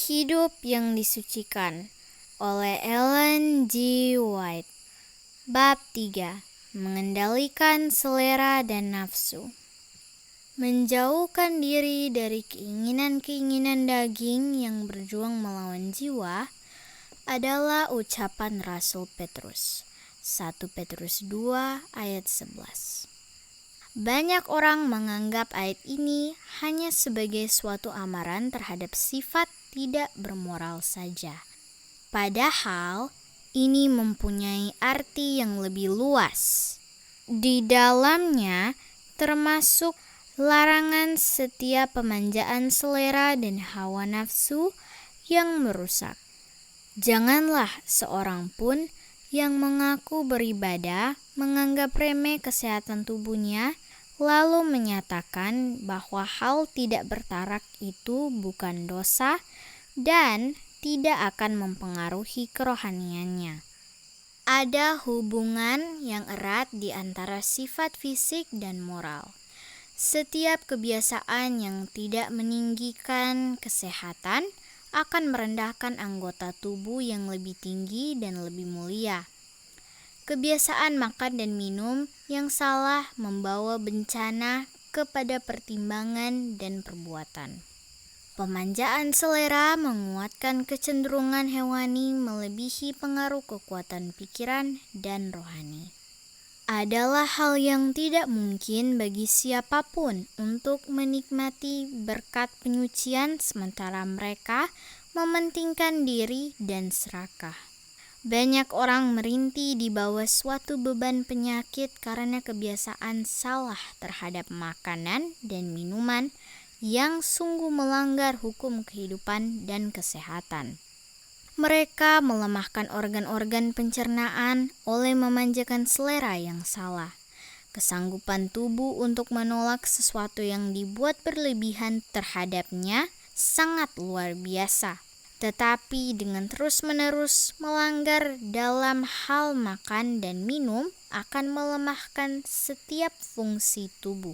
Hidup yang disucikan oleh Ellen G. White. Bab 3. Mengendalikan selera dan nafsu. Menjauhkan diri dari keinginan-keinginan daging yang berjuang melawan jiwa adalah ucapan Rasul Petrus. 1 Petrus 2 ayat 11. Banyak orang menganggap ayat ini hanya sebagai suatu amaran terhadap sifat tidak bermoral saja. Padahal ini mempunyai arti yang lebih luas. Di dalamnya termasuk larangan setiap pemanjaan selera dan hawa nafsu yang merusak. Janganlah seorang pun yang mengaku beribadah menganggap remeh kesehatan tubuhnya, lalu menyatakan bahwa hal tidak bertarak itu bukan dosa dan tidak akan mempengaruhi kerohaniannya. Ada hubungan yang erat di antara sifat fisik dan moral. Setiap kebiasaan yang tidak meninggikan kesehatan akan merendahkan anggota tubuh yang lebih tinggi dan lebih mulia. Kebiasaan makan dan minum yang salah membawa bencana kepada pertimbangan dan perbuatan. Pemanjaan selera menguatkan kecenderungan hewani melebihi pengaruh kekuatan pikiran dan rohani. Adalah hal yang tidak mungkin bagi siapapun untuk menikmati berkat penyucian sementara mereka mementingkan diri dan serakah. Banyak orang merintih di bawah suatu beban penyakit karena kebiasaan salah terhadap makanan dan minuman yang sungguh melanggar hukum kehidupan dan kesehatan. Mereka melemahkan organ-organ pencernaan oleh memanjakan selera yang salah. Kesanggupan tubuh untuk menolak sesuatu yang dibuat berlebihan terhadapnya sangat luar biasa. Tetapi dengan terus-menerus melanggar dalam hal makan dan minum akan melemahkan setiap fungsi tubuh.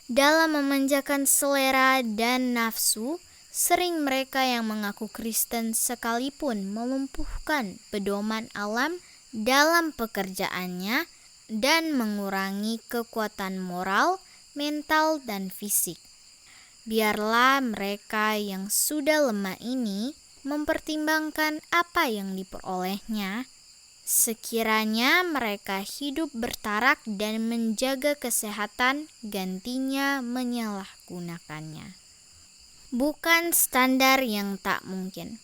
Dalam memanjakan selera dan nafsu, sering mereka yang mengaku Kristen sekalipun melumpuhkan pedoman alam dalam pekerjaannya dan mengurangi kekuatan moral, mental, dan fisik. Biarlah mereka yang sudah lemah ini mempertimbangkan apa yang diperolehnya. Sekiranya mereka hidup bertarak dan menjaga kesehatan, gantinya menyalahgunakannya. Bukan standar yang tak mungkin.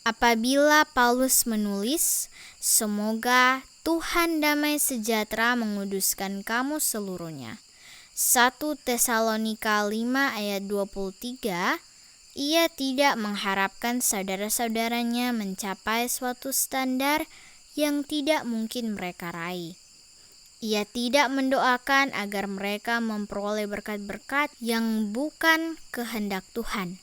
Apabila Paulus menulis, "Semoga Tuhan damai sejahtera menguduskan kamu seluruhnya." 1 Tesalonika 5 ayat 23, ia tidak mengharapkan saudara-saudaranya mencapai suatu standar yang tidak mungkin mereka raih. Ia tidak mendoakan agar mereka memperoleh berkat-berkat yang bukan kehendak Tuhan.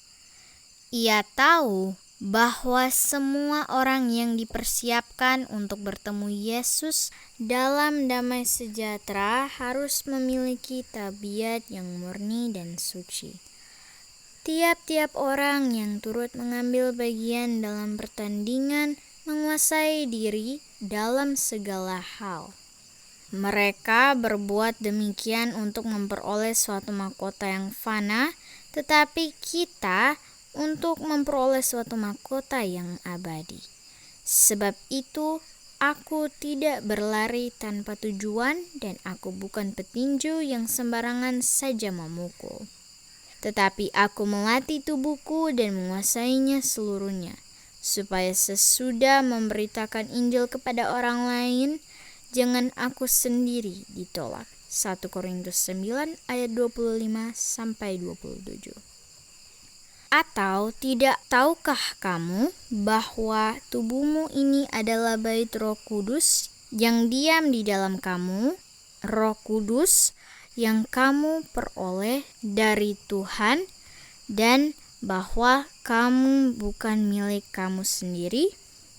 Ia tahu bahwa semua orang yang dipersiapkan untuk bertemu Yesus dalam damai sejahtera harus memiliki tabiat yang murni dan suci. Tiap-tiap orang yang turut mengambil bagian dalam pertandingan menguasai diri dalam segala hal. Mereka berbuat demikian untuk memperoleh suatu mahkota yang fana, tetapi kita untuk memperoleh suatu mahkota yang abadi. Sebab itu, aku tidak berlari tanpa tujuan dan aku bukan petinju yang sembarangan saja memukul. Tetapi aku melatih tubuhku dan menguasainya seluruhnya, supaya sesudah memberitakan Injil kepada orang lain, jangan aku sendiri ditolak. 1 Korintus 9 ayat 25-27. Atau tidak tahukah kamu bahwa tubuhmu ini adalah bait Roh Kudus yang diam di dalam kamu, Roh Kudus yang kamu peroleh dari Tuhan, dan bahwa kamu bukan milik kamu sendiri,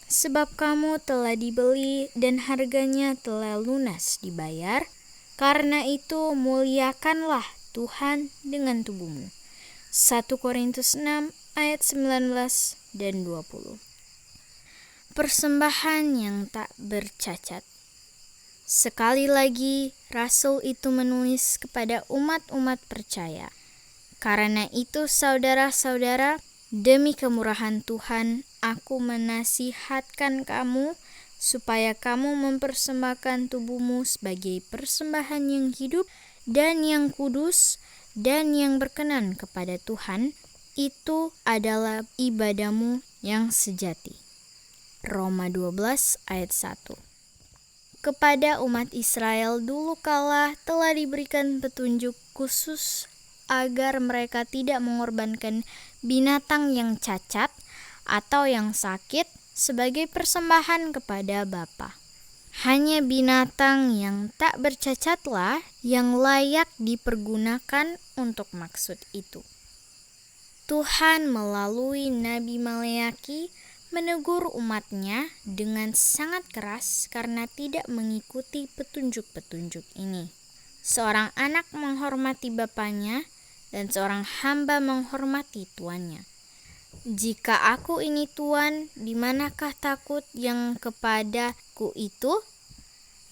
sebab kamu telah dibeli dan harganya telah lunas dibayar. Karena itu muliakanlah Tuhan dengan tubuhmu. 1 Korintus 6 ayat 19 dan 20. Persembahan yang tak bercacat. Sekali lagi, rasul itu menulis kepada umat-umat percaya. Karena itu, saudara-saudara, demi kemurahan Tuhan, aku menasihatkan kamu supaya kamu mempersembahkan tubuhmu sebagai persembahan yang hidup dan yang kudus dan yang berkenan kepada Tuhan. Itu adalah ibadahmu yang sejati. Roma 12 ayat 1. Kepada umat Israel dulu kala telah diberikan petunjuk khusus agar mereka tidak mengorbankan binatang yang cacat atau yang sakit sebagai persembahan kepada Bapa. Hanya binatang yang tak bercacatlah yang layak dipergunakan untuk maksud itu. Tuhan melalui Nabi Maleaki menegur umatnya dengan sangat keras karena tidak mengikuti petunjuk-petunjuk ini. Seorang anak menghormati bapaknya dan seorang hamba menghormati tuannya. Jika aku ini Tuan, di manakah takut yang kepadaku itu?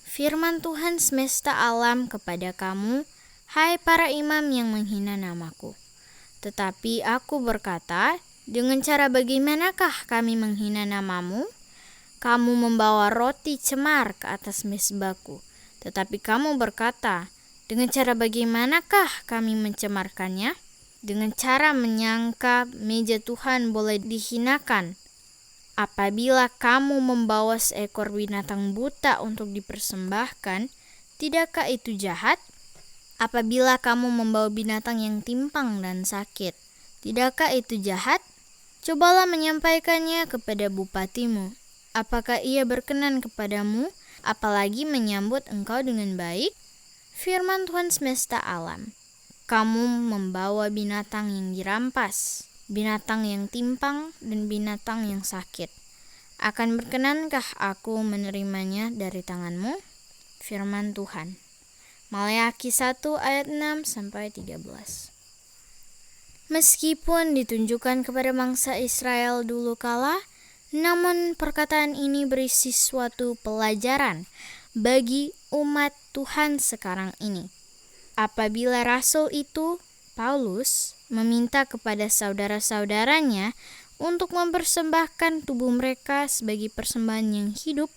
Firman Tuhan semesta alam kepada kamu, hai para imam yang menghina namaku. Tetapi aku berkata, dengan cara bagaimanakah kami menghina namamu? Kamu membawa roti cemar ke atas mezbahku. Tetapi kamu berkata, dengan cara bagaimanakah kami mencemarkannya? Dengan cara menyangka meja Tuhan boleh dihinakan. Apabila kamu membawa seekor binatang buta untuk dipersembahkan, tidakkah itu jahat? Apabila kamu membawa binatang yang timpang dan sakit, tidakkah itu jahat? Cobalah menyampaikannya kepada bupatimu. Apakah ia berkenan kepadamu, apalagi menyambut engkau dengan baik? Firman Tuhan semesta alam. Kamu membawa binatang yang dirampas, binatang yang timpang, dan binatang yang sakit. Akan berkenankah aku menerimanya dari tanganmu? Firman Tuhan. Maleaki 1 ayat 6-13. Meskipun ditunjukkan kepada bangsa Israel dulu kala, namun perkataan ini berisi suatu pelajaran bagi umat Tuhan sekarang ini. Apabila rasul itu, Paulus, meminta kepada saudara-saudaranya untuk mempersembahkan tubuh mereka sebagai persembahan yang hidup,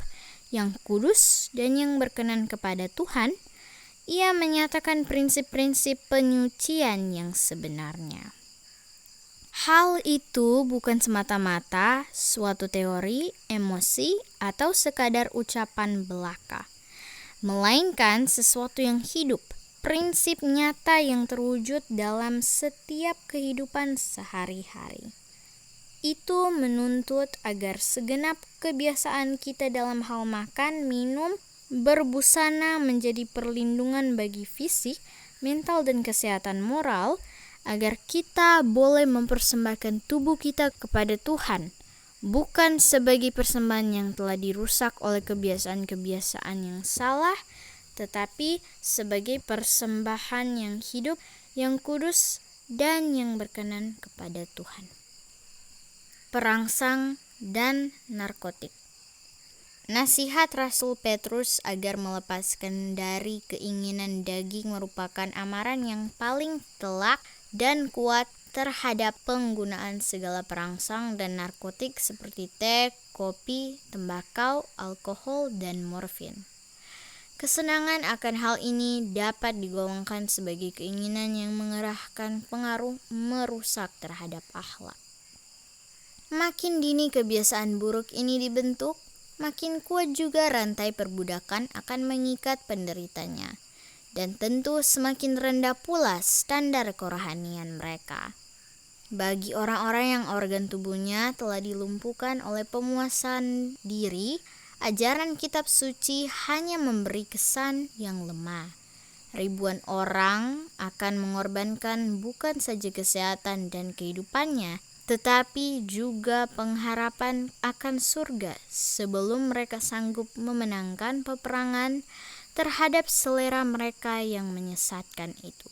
yang kudus, dan yang berkenan kepada Tuhan, ia menyatakan prinsip-prinsip penyucian yang sebenarnya. Hal itu bukan semata-mata suatu teori, emosi, atau sekadar ucapan belaka, melainkan sesuatu yang hidup, prinsip nyata yang terwujud dalam setiap kehidupan sehari-hari. Itu menuntut agar segenap kebiasaan kita dalam hal makan, minum, berbusana menjadi perlindungan bagi fisik, mental, dan kesehatan moral, agar kita boleh mempersembahkan tubuh kita kepada Tuhan, bukan sebagai persembahan yang telah dirusak oleh kebiasaan-kebiasaan yang salah, tetapi sebagai persembahan yang hidup, yang kudus, dan yang berkenan kepada Tuhan. Perangsang dan narkotik. Nasihat Rasul Petrus agar melepaskan dari keinginan daging merupakan amaran yang paling telak dan kuat terhadap penggunaan segala perangsang dan narkotik seperti teh, kopi, tembakau, alkohol, dan morfin. Kesenangan akan hal ini dapat digolongkan sebagai keinginan yang mengerahkan pengaruh merusak terhadap akhlak. Makin dini kebiasaan buruk ini dibentuk, makin kuat juga rantai perbudakan akan mengikat penderitanya. Dan tentu semakin rendah pula standar kerohanian mereka. Bagi orang-orang yang organ tubuhnya telah dilumpuhkan oleh pemuasan diri, ajaran kitab suci hanya memberi kesan yang lemah. Ribuan orang akan mengorbankan bukan saja kesehatan dan kehidupannya, tetapi juga pengharapan akan surga sebelum mereka sanggup memenangkan peperangan terhadap selera mereka yang menyesatkan itu.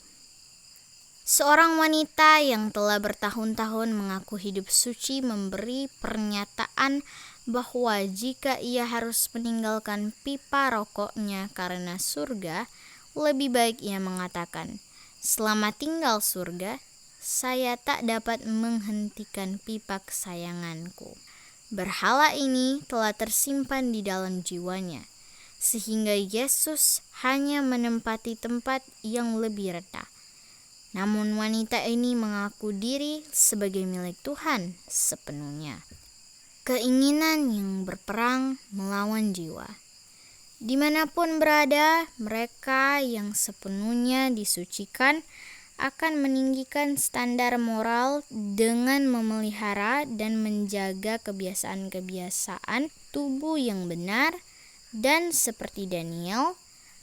Seorang wanita yang telah bertahun-tahun mengaku hidup suci memberi pernyataan bahwa jika ia harus meninggalkan pipa rokoknya karena surga, lebih baik ia mengatakan, "Selama tinggal surga, saya tak dapat menghentikan pipa kesayanganku." Berhala ini telah tersimpan di dalam jiwanya, sehingga Yesus hanya menempati tempat yang lebih rendah. Namun wanita ini mengaku diri sebagai milik Tuhan sepenuhnya. Keinginan yang berperang melawan jiwa. Dimanapun berada, mereka yang sepenuhnya disucikan akan meninggikan standar moral dengan memelihara dan menjaga kebiasaan-kebiasaan tubuh yang benar, dan seperti Daniel,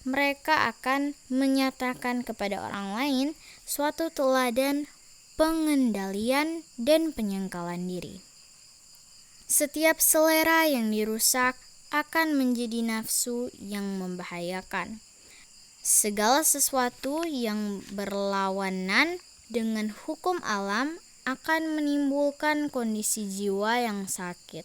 mereka akan menyatakan kepada orang lain suatu teladan pengendalian dan penyangkalan diri. Setiap selera yang dirusak akan menjadi nafsu yang membahayakan. Segala sesuatu yang berlawanan dengan hukum alam akan menimbulkan kondisi jiwa yang sakit.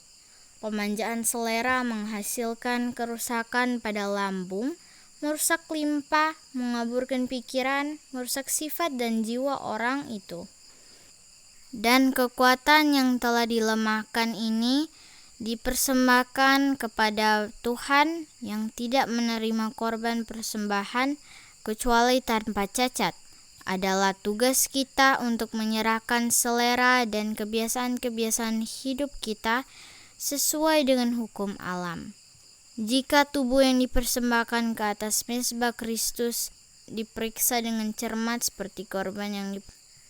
Pemanjaan selera menghasilkan kerusakan pada lambung, merusak limpa, mengaburkan pikiran, merusak sifat dan jiwa orang itu. Dan kekuatan yang telah dilemahkan ini dipersembahkan kepada Tuhan yang tidak menerima korban persembahan kecuali tanpa cacat. Adalah tugas kita untuk menyerahkan selera dan kebiasaan-kebiasaan hidup kita sesuai dengan hukum alam. Jika tubuh yang dipersembahkan ke atas mezbah Kristus diperiksa dengan cermat seperti korban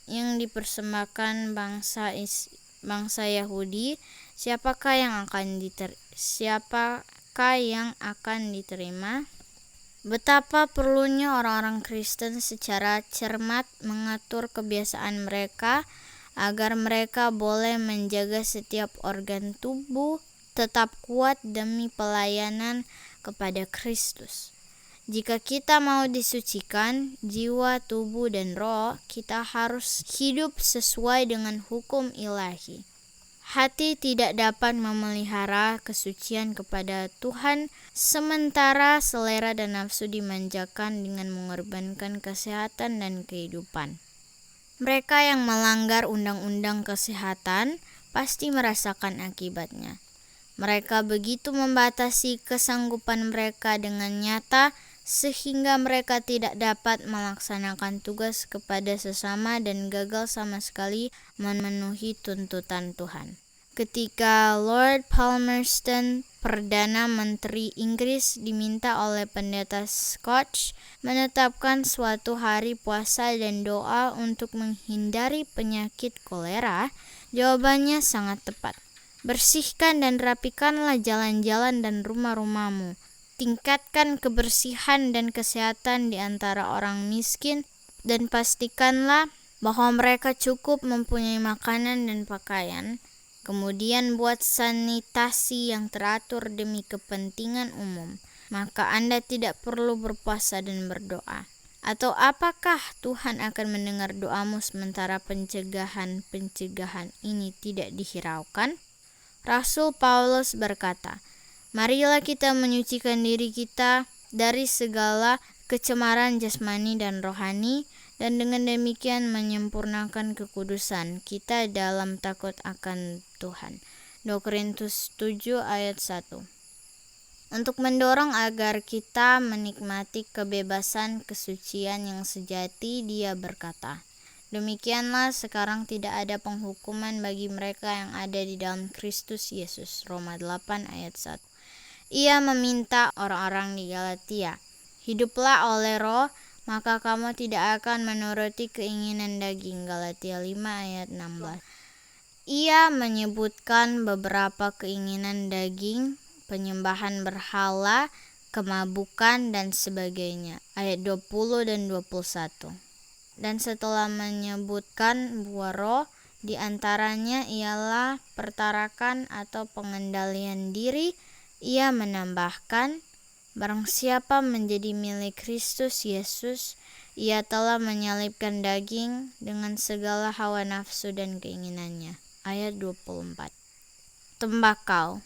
yang dipersembahkan bangsa Yahudi, siapakah yang akan diterima? Betapa perlunya orang-orang Kristen secara cermat mengatur kebiasaan mereka agar mereka boleh menjaga setiap organ tubuh tetap kuat demi pelayanan kepada Kristus. Jika kita mau disucikan, jiwa, tubuh, dan roh, kita harus hidup sesuai dengan hukum ilahi. Hati tidak dapat memelihara kesucian kepada Tuhan, sementara selera dan nafsu dimanjakan dengan mengorbankan kesehatan dan kehidupan. Mereka yang melanggar undang-undang kesehatan pasti merasakan akibatnya. Mereka begitu membatasi kesanggupan mereka dengan nyata sehingga mereka tidak dapat melaksanakan tugas kepada sesama dan gagal sama sekali memenuhi tuntutan Tuhan. Ketika Lord Palmerston, Perdana Menteri Inggris, diminta oleh pendeta Scotch menetapkan suatu hari puasa dan doa untuk menghindari penyakit kolera, jawabannya sangat tepat. Bersihkan dan rapikanlah jalan-jalan dan rumah-rumahmu. Tingkatkan kebersihan dan kesehatan di antara orang miskin dan pastikanlah bahwa mereka cukup mempunyai makanan dan pakaian. Kemudian buat sanitasi yang teratur demi kepentingan umum. Maka Anda tidak perlu berpuasa dan berdoa. Atau apakah Tuhan akan mendengar doamu sementara pencegahan ini tidak dihiraukan? Rasul Paulus berkata, "Marilah kita menyucikan diri kita dari segala kecemaran jasmani dan rohani, dan dengan demikian menyempurnakan kekudusan kita dalam takut akan Tuhan." 2 Korintus 7 ayat 1. Untuk mendorong agar kita menikmati kebebasan kesucian yang sejati, dia berkata, "Demikianlah sekarang tidak ada penghukuman bagi mereka yang ada di dalam Kristus Yesus." Roma 8 ayat 1. Ia meminta orang-orang di Galatia, "Hiduplah oleh roh, maka kamu tidak akan menuruti keinginan daging." Galatia 5 ayat 16. Ia menyebutkan beberapa keinginan daging, penyembahan berhala, kemabukan, dan sebagainya. Ayat 20 dan 21. Dan setelah menyebutkan buah roh, di antaranya ialah pertarakan atau pengendalian diri, ia menambahkan, "Barang siapa menjadi milik Kristus Yesus, Ia telah menyalibkan daging dengan segala hawa nafsu dan keinginannya. Ayat 24. Tembakau.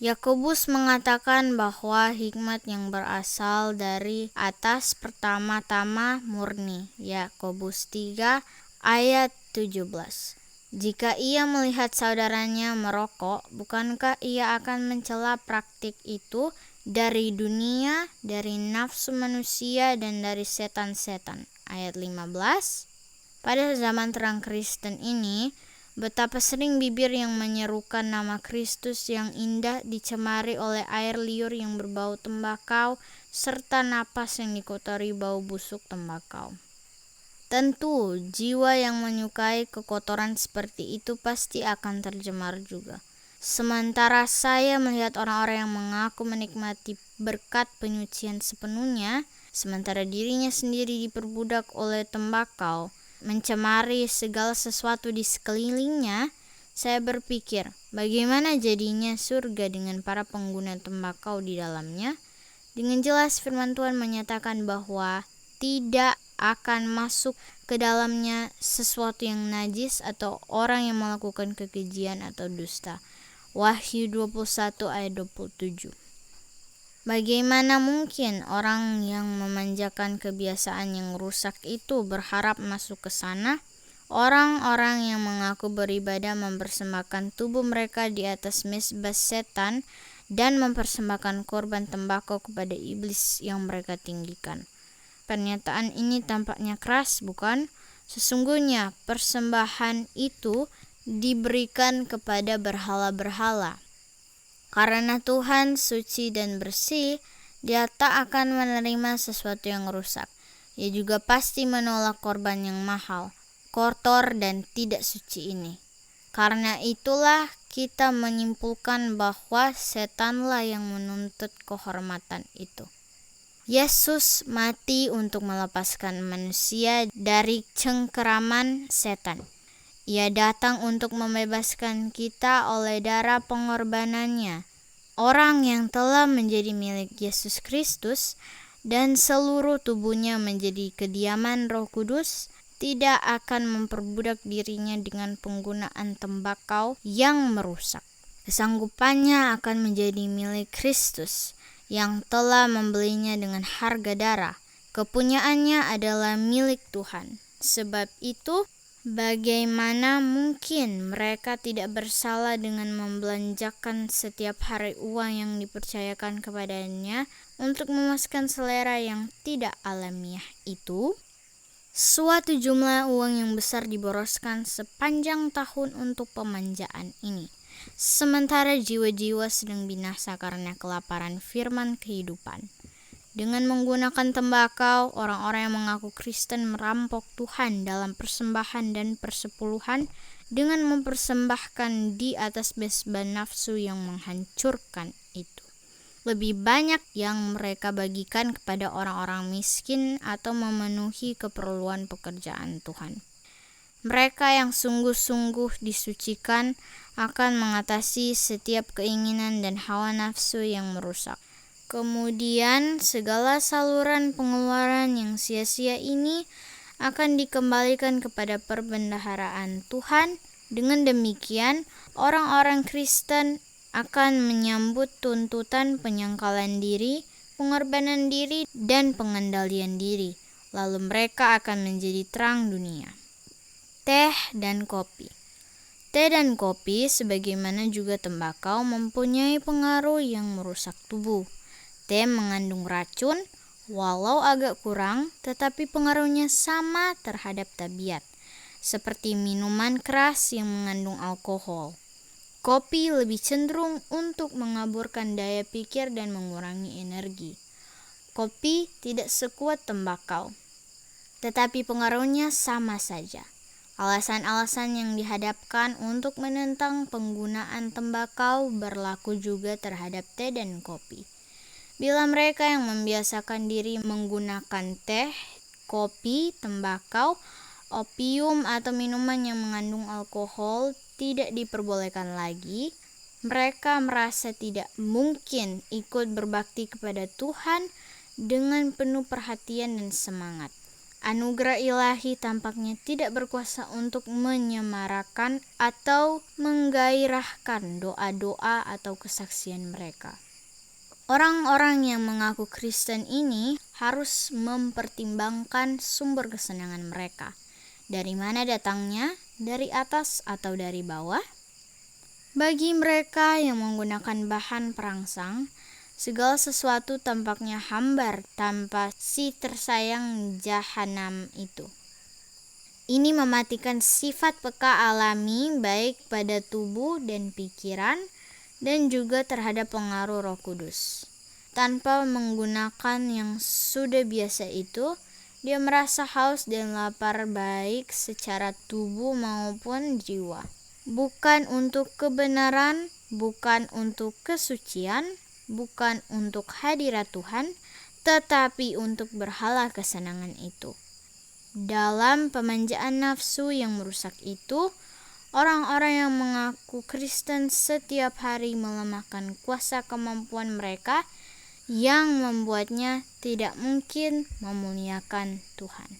Yakobus mengatakan bahwa hikmat yang berasal dari atas pertama-tama murni. Yakobus 3 ayat 17. Jika ia melihat saudaranya merokok, bukankah ia akan mencela praktik itu dari dunia, dari nafsu manusia, dan dari setan-setan? Ayat 15. Pada zaman terang Kristen ini, betapa sering bibir yang menyerukan nama Kristus yang indah dicemari oleh air liur yang berbau tembakau, serta napas yang dikotori bau busuk tembakau. Tentu, jiwa yang menyukai kekotoran seperti itu pasti akan tercemar juga. Sementara saya melihat orang-orang yang mengaku menikmati berkat penyucian sepenuhnya, sementara dirinya sendiri diperbudak oleh tembakau, mencemari segala sesuatu di sekelilingnya, saya berpikir, bagaimana jadinya surga dengan para pengguna tembakau di dalamnya? Dengan jelas firman Tuhan menyatakan bahwa tidak akan masuk ke dalamnya sesuatu yang najis atau orang yang melakukan kekejian atau dusta. Wahyu 21 ayat 27. Bagaimana mungkin orang yang memanjakan kebiasaan yang rusak itu berharap masuk ke sana? Orang-orang yang mengaku beribadah mempersembahkan tubuh mereka di atas mezbah setan dan mempersembahkan korban tembakau kepada iblis yang mereka tinggikan. Pernyataan ini tampaknya keras, bukan? Sesungguhnya persembahan itu diberikan kepada berhala-berhala. Karena Tuhan suci dan bersih, Dia tak akan menerima sesuatu yang rusak. Ia juga pasti menolak korban yang mahal, kotor dan tidak suci ini. Karena itulah kita menyimpulkan bahwa setanlah yang menuntut kehormatan itu. Yesus mati untuk melepaskan manusia dari cengkeraman setan. Ia datang untuk membebaskan kita oleh darah pengorbanannya. Orang yang telah menjadi milik Yesus Kristus dan seluruh tubuhnya menjadi kediaman Roh Kudus tidak akan memperbudak dirinya dengan penggunaan tembakau yang merusak. Kesanggupannya akan menjadi milik Kristus yang telah membelinya dengan harga darah. Kepunyaannya adalah milik Tuhan. Sebab itu, bagaimana mungkin mereka tidak bersalah dengan membelanjakan setiap hari uang yang dipercayakan kepadanya untuk memuaskan selera yang tidak alamiah itu? Suatu jumlah uang yang besar diboroskan sepanjang tahun untuk pemanjaan ini. Sementara jiwa-jiwa sedang binasa karena kelaparan firman kehidupan. Dengan menggunakan tembakau, orang-orang yang mengaku Kristen merampok Tuhan dalam persembahan dan persepuluhan dengan mempersembahkan di atas mezbah nafsu yang menghancurkan itu. Lebih banyak yang mereka bagikan kepada orang-orang miskin atau memenuhi keperluan pekerjaan Tuhan. Mereka yang sungguh-sungguh disucikan akan mengatasi setiap keinginan dan hawa nafsu yang merusak. Kemudian segala saluran pengeluaran yang sia-sia ini akan dikembalikan kepada perbendaharaan Tuhan. Dengan demikian, orang-orang Kristen akan menyambut tuntutan penyangkalan diri, pengorbanan diri, dan pengendalian diri. Lalu mereka akan menjadi terang dunia. Teh dan kopi. Teh dan kopi, sebagaimana juga tembakau, mempunyai pengaruh yang merusak tubuh. Teh mengandung racun, walau agak kurang, tetapi pengaruhnya sama terhadap tabiat, seperti minuman keras yang mengandung alkohol. Kopi lebih cenderung untuk mengaburkan daya pikir dan mengurangi energi. Kopi tidak sekuat tembakau, tetapi pengaruhnya sama saja. Alasan-alasan yang dihadapkan untuk menentang penggunaan tembakau berlaku juga terhadap teh dan kopi. Bila mereka yang membiasakan diri menggunakan teh, kopi, tembakau, opium, atau minuman yang mengandung alkohol tidak diperbolehkan lagi, mereka merasa tidak mungkin ikut berbakti kepada Tuhan dengan penuh perhatian dan semangat. Anugerah ilahi tampaknya tidak berkuasa untuk menyemarakan atau menggairahkan doa-doa atau kesaksian mereka. Orang-orang yang mengaku Kristen ini harus mempertimbangkan sumber kesenangan mereka. Dari mana datangnya? Dari atas atau dari bawah? Bagi mereka yang menggunakan bahan perangsang, segala sesuatu tampaknya hambar tanpa si tersayang jahanam itu. Ini mematikan sifat peka alami baik pada tubuh dan pikiran dan juga terhadap pengaruh Roh Kudus. Tanpa menggunakan yang sudah biasa itu, dia merasa haus dan lapar baik secara tubuh maupun jiwa. Bukan untuk kebenaran, bukan untuk kesucian, bukan untuk hadirat Tuhan, tetapi untuk berhala kesenangan itu. Dalam pemanjaan nafsu yang merusak itu, orang-orang yang mengaku Kristen setiap hari melemahkan kuasa kemampuan mereka yang membuatnya tidak mungkin memuliakan Tuhan.